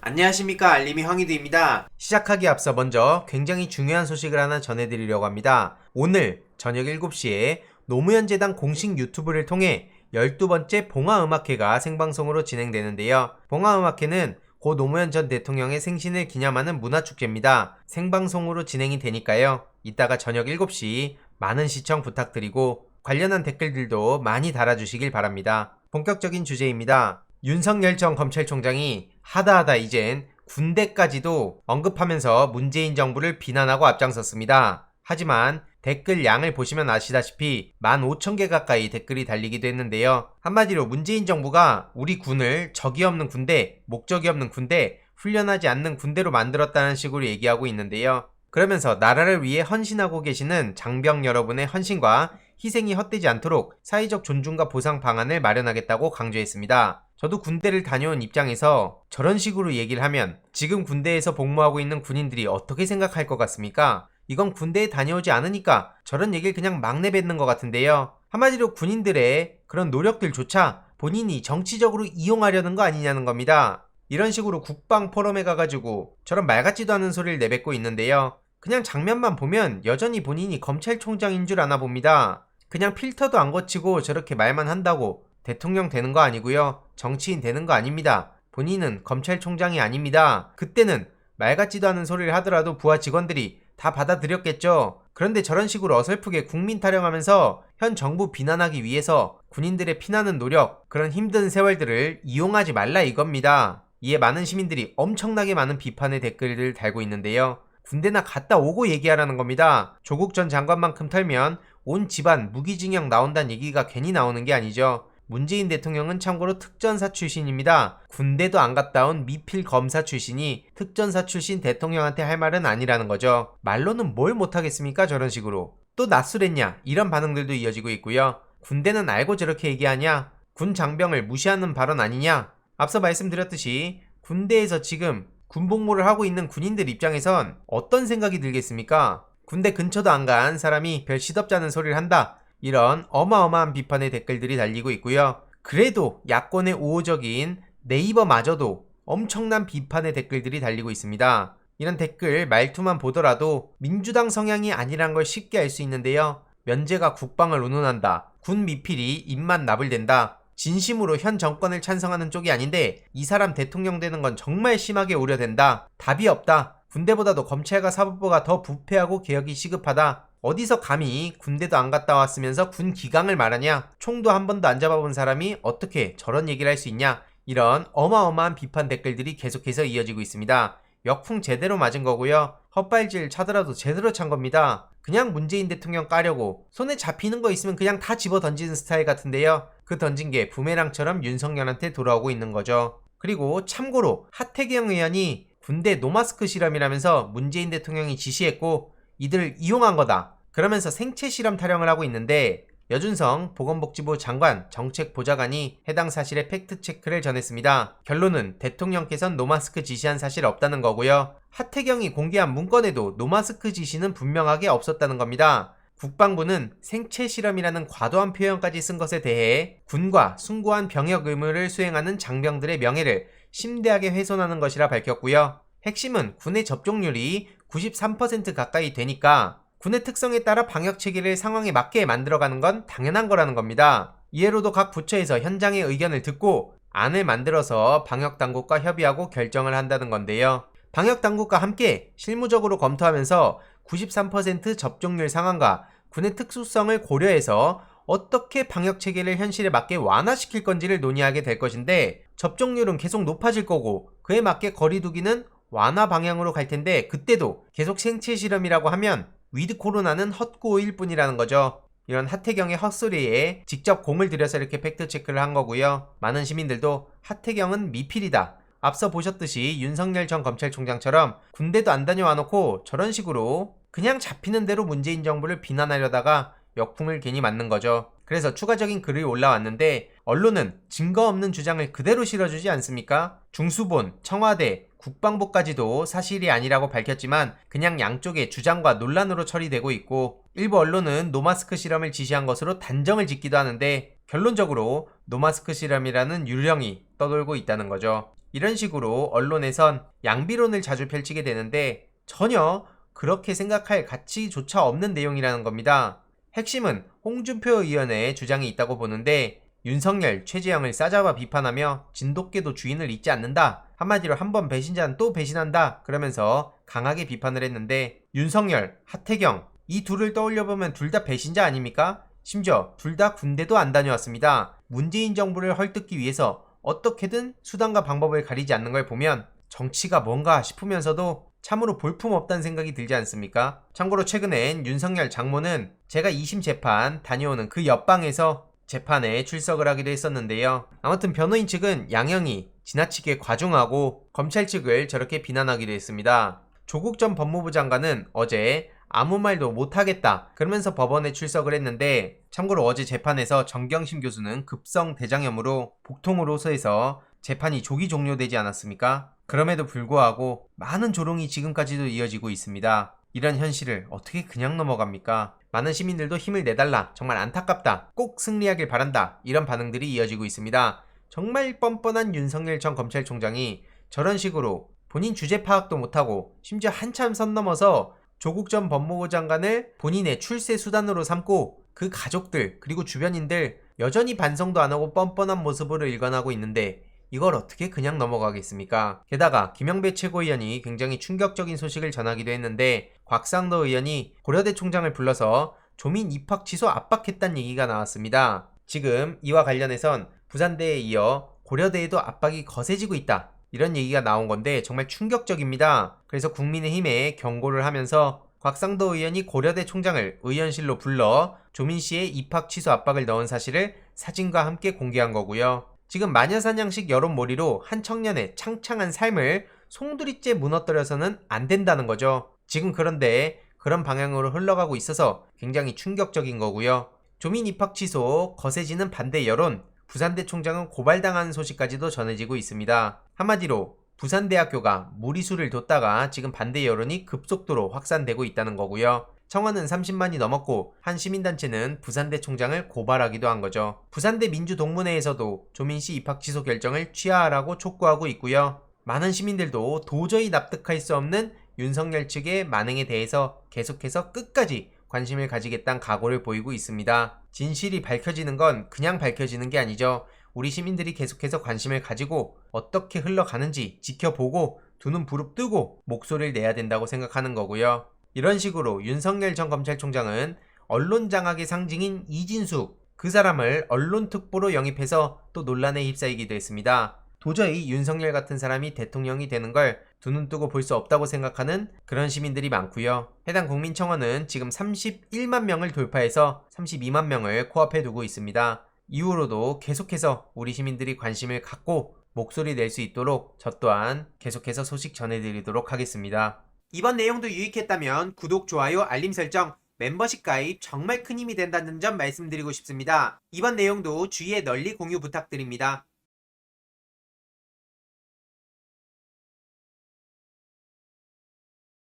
안녕하십니까, 알림이 황희두입니다. 시작하기 앞서 먼저 굉장히 중요한 소식을 하나 전해드리려고 합니다. 오늘 저녁 7시에 노무현재단 공식 유튜브를 통해 12번째 봉화음악회가 생방송으로 진행되는데요. 봉화음악회는 고 노무현 전 대통령의 생신을 기념하는 문화축제입니다. 생방송으로 진행이 되니까요. 이따가 저녁 7시 많은 시청 부탁드리고 관련한 댓글들도 많이 달아주시길 바랍니다. 본격적인 주제입니다. 윤석열 전 검찰총장이 하다하다 이젠 군대까지도 언급하면서 문재인 정부를 비난하고 앞장섰습니다. 하지만 댓글 양을 보시면 아시다시피 15,000개 가까이 댓글이 달리기도 했는데요. 한마디로 문재인 정부가 우리 군을 적이 없는 군대, 목적이 없는 군대, 훈련하지 않는 군대로 만들었다는 식으로 얘기하고 있는데요. 그러면서 나라를 위해 헌신하고 계시는 장병 여러분의 헌신과 희생이 헛되지 않도록 사회적 존중과 보상 방안을 마련하겠다고 강조했습니다. 저도 군대를 다녀온 입장에서 저런 식으로 얘기를 하면 지금 군대에서 복무하고 있는 군인들이 어떻게 생각할 것 같습니까? 이건 군대에 다녀오지 않으니까 저런 얘기를 그냥 막 내뱉는 것 같은데요. 한마디로 군인들의 그런 노력들조차 본인이 정치적으로 이용하려는 거 아니냐는 겁니다. 이런 식으로 국방 포럼에 가가지고 저런 말 같지도 않은 소리를 내뱉고 있는데요. 그냥 장면만 보면 여전히 본인이 검찰총장인 줄 아나 봅니다. 그냥 필터도 안 거치고 저렇게 말만 한다고 대통령 되는 거 아니고요. 정치인 되는 거 아닙니다. 본인은 검찰총장이 아닙니다. 그때는 말 같지도 않은 소리를 하더라도 부하 직원들이 다 받아들였겠죠. 그런데 저런 식으로 어설프게 국민 타령하면서 현 정부 비난하기 위해서 군인들의 피나는 노력, 그런 힘든 세월들을 이용하지 말라 이겁니다. 이에 많은 시민들이 엄청나게 많은 비판의 댓글을 달고 있는데요. 군대나 갔다 오고 얘기하라는 겁니다. 조국 전 장관만큼 털면 온 집안 무기징역 나온다는 얘기가 괜히 나오는 게 아니죠. 문재인 대통령은 참고로 특전사 출신입니다. 군대도 안 갔다 온 미필 검사 출신이 특전사 출신 대통령한테 할 말은 아니라는 거죠. 말로는 뭘 못하겠습니까? 저런 식으로. 또 낯설했냐? 이런 반응들도 이어지고 있고요. 군대는 알고 저렇게 얘기하냐? 군 장병을 무시하는 발언 아니냐? 앞서 말씀드렸듯이 군대에서 지금 군복무를 하고 있는 군인들 입장에선 어떤 생각이 들겠습니까? 군대 근처도 안 간 사람이 별 시덥잖은 소리를 한다. 이런 어마어마한 비판의 댓글들이 달리고 있고요. 그래도 야권의 우호적인 네이버마저도 엄청난 비판의 댓글들이 달리고 있습니다. 이런 댓글 말투만 보더라도 민주당 성향이 아니란 걸 쉽게 알 수 있는데요. 면제가 국방을 운운한다. 군 미필이 입만 나불댄다. 진심으로 현 정권을 찬성하는 쪽이 아닌데 이 사람 대통령 되는 건 정말 심하게 우려된다. 답이 없다. 군대보다도 검찰과 사법부가 더 부패하고 개혁이 시급하다. 어디서 감히 군대도 안 갔다 왔으면서 군 기강을 말하냐? 총도 한 번도 안 잡아본 사람이 어떻게 저런 얘기를 할 수 있냐? 이런 어마어마한 비판 댓글들이 계속해서 이어지고 있습니다. 역풍 제대로 맞은 거고요. 헛발질 차더라도 제대로 찬 겁니다. 그냥 문재인 대통령 까려고 손에 잡히는 거 있으면 그냥 다 집어 던지는 스타일 같은데요. 그 던진 게 부메랑처럼 윤석열한테 돌아오고 있는 거죠. 그리고 참고로 하태경 의원이 군대 노마스크 실험이라면서 문재인 대통령이 지시했고 이들을 이용한 거다. 그러면서 생체 실험 타령을 하고 있는데 여준성 보건복지부 장관 정책보좌관이 해당 사실의 팩트체크를 전했습니다. 결론은 대통령께선 노마스크 지시한 사실 없다는 거고요. 하태경이 공개한 문건에도 노마스크 지시는 분명하게 없었다는 겁니다. 국방부는 생체 실험이라는 과도한 표현까지 쓴 것에 대해 군과 숭고한 병역 의무를 수행하는 장병들의 명예를 심대하게 훼손하는 것이라 밝혔고요. 핵심은 군의 접종률이 93% 가까이 되니까 군의 특성에 따라 방역 체계를 상황에 맞게 만들어가는 건 당연한 거라는 겁니다. 이해로도 각 부처에서 현장의 의견을 듣고 안을 만들어서 방역당국과 협의하고 결정을 한다는 건데요. 방역당국과 함께 실무적으로 검토하면서 93% 접종률 상황과 군의 특수성을 고려해서 어떻게 방역체계를 현실에 맞게 완화시킬 건지를 논의하게 될 것인데 접종률은 계속 높아질 거고 그에 맞게 거리두기는 완화 방향으로 갈 텐데 그때도 계속 생체 실험이라고 하면 위드 코로나는 헛고일 뿐이라는 거죠. 이런 하태경의 헛소리에 직접 공을 들여서 이렇게 팩트체크를 한 거고요. 많은 시민들도 하태경은 미필이다. 앞서 보셨듯이 윤석열 전 검찰총장처럼 군대도 안 다녀와 놓고 저런 식으로 그냥 잡히는 대로 문재인 정부를 비난하려다가 역풍을 괜히 맞는 거죠. 그래서 추가적인 글이 올라왔는데 언론은 증거 없는 주장을 그대로 실어주지 않습니까? 중수본, 청와대, 국방부까지도 사실이 아니라고 밝혔지만 그냥 양쪽의 주장과 논란으로 처리되고 있고 일부 언론은 노마스크 실험을 지시한 것으로 단정을 짓기도 하는데 결론적으로 노마스크 실험이라는 유령이 떠돌고 있다는 거죠. 이런 식으로 언론에선 양비론을 자주 펼치게 되는데 전혀 그렇게 생각할 가치조차 없는 내용이라는 겁니다. 핵심은 홍준표 의원의 주장이 있다고 보는데 윤석열, 최재형을 싸잡아 비판하며 진돗개도 주인을 잊지 않는다. 한마디로 한 번 배신자는 또 배신한다. 그러면서 강하게 비판을 했는데 윤석열, 하태경 이 둘을 떠올려보면 둘 다 배신자 아닙니까? 심지어 둘 다 군대도 안 다녀왔습니다. 문재인 정부를 헐뜯기 위해서 어떻게든 수단과 방법을 가리지 않는 걸 보면 정치가 뭔가 싶으면서도 참으로 볼품없다는 생각이 들지 않습니까? 참고로 최근엔 윤석열 장모는 제가 2심 재판 다녀오는 그 옆방에서 재판에 출석을 하기도 했었는데요. 아무튼 변호인 측은 양형이 지나치게 과중하고 검찰 측을 저렇게 비난하기도 했습니다. 조국 전 법무부 장관은 어제 아무 말도 못하겠다 그러면서 법원에 출석을 했는데 참고로 어제 재판에서 정경심 교수는 급성 대장염으로 복통을 호소해서 재판이 조기 종료되지 않았습니까? 그럼에도 불구하고 많은 조롱이 지금까지도 이어지고 있습니다. 이런 현실을 어떻게 그냥 넘어갑니까? 많은 시민들도 힘을 내달라, 정말 안타깝다, 꼭 승리하길 바란다 이런 반응들이 이어지고 있습니다. 정말 뻔뻔한 윤석열 전 검찰총장이 저런 식으로 본인 주제 파악도 못하고 심지어 한참 선 넘어서 조국 전 법무부 장관을 본인의 출세 수단으로 삼고 그 가족들 그리고 주변인들 여전히 반성도 안 하고 뻔뻔한 모습으로 일관하고 있는데 이걸 어떻게 그냥 넘어가겠습니까? 게다가 김영배 최고위원이 굉장히 충격적인 소식을 전하기도 했는데 곽상도 의원이 고려대 총장을 불러서 조민 입학 취소 압박했다는 얘기가 나왔습니다. 지금 이와 관련해선 부산대에 이어 고려대에도 압박이 거세지고 있다. 이런 얘기가 나온 건데 정말 충격적입니다. 그래서 국민의힘에 경고를 하면서 곽상도 의원이 고려대 총장을 의원실로 불러 조민 씨의 입학 취소 압박을 넣은 사실을 사진과 함께 공개한 거고요. 지금 마녀사냥식 여론몰이로 한 청년의 창창한 삶을 송두리째 무너뜨려서는 안 된다는 거죠. 지금 그런데 그런 방향으로 흘러가고 있어서 굉장히 충격적인 거고요. 조민 입학 취소 거세지는 반대 여론, 부산대 총장은 고발당한 소식까지도 전해지고 있습니다. 한마디로 부산대학교가 무리수를 뒀다가 지금 반대 여론이 급속도로 확산되고 있다는 거고요. 청원은 30만이 넘었고 한 시민단체는 부산대 총장을 고발하기도 한 거죠. 부산대 민주동문회에서도 조민씨 입학 취소 결정을 취하하라고 촉구하고 있고요. 많은 시민들도 도저히 납득할 수 없는 윤석열 측의 만행에 대해서 계속해서 끝까지 관심을 가지겠다는 각오를 보이고 있습니다. 진실이 밝혀지는 건 그냥 밝혀지는 게 아니죠. 우리 시민들이 계속해서 관심을 가지고 어떻게 흘러가는지 지켜보고 두 눈 부릅뜨고 목소리를 내야 된다고 생각하는 거고요. 이런 식으로 윤석열 전 검찰총장은 언론 장악의 상징인 이진숙 그 사람을 언론특보로 영입해서 또 논란에 휩싸이기도 했습니다. 도저히 윤석열 같은 사람이 대통령이 되는 걸 두 눈 뜨고 볼 수 없다고 생각하는 그런 시민들이 많고요. 해당 국민청원은 지금 31만 명을 돌파해서 32만 명을 코앞에 두고 있습니다. 이후로도 계속해서 우리 시민들이 관심을 갖고 목소리 낼 수 있도록 저 또한 계속해서 소식 전해드리도록 하겠습니다. 이번 내용도 유익했다면 구독, 좋아요, 알림 설정, 멤버십 가입 정말 큰 힘이 된다는 점 말씀드리고 싶습니다. 이번 내용도 주위에 널리 공유 부탁드립니다.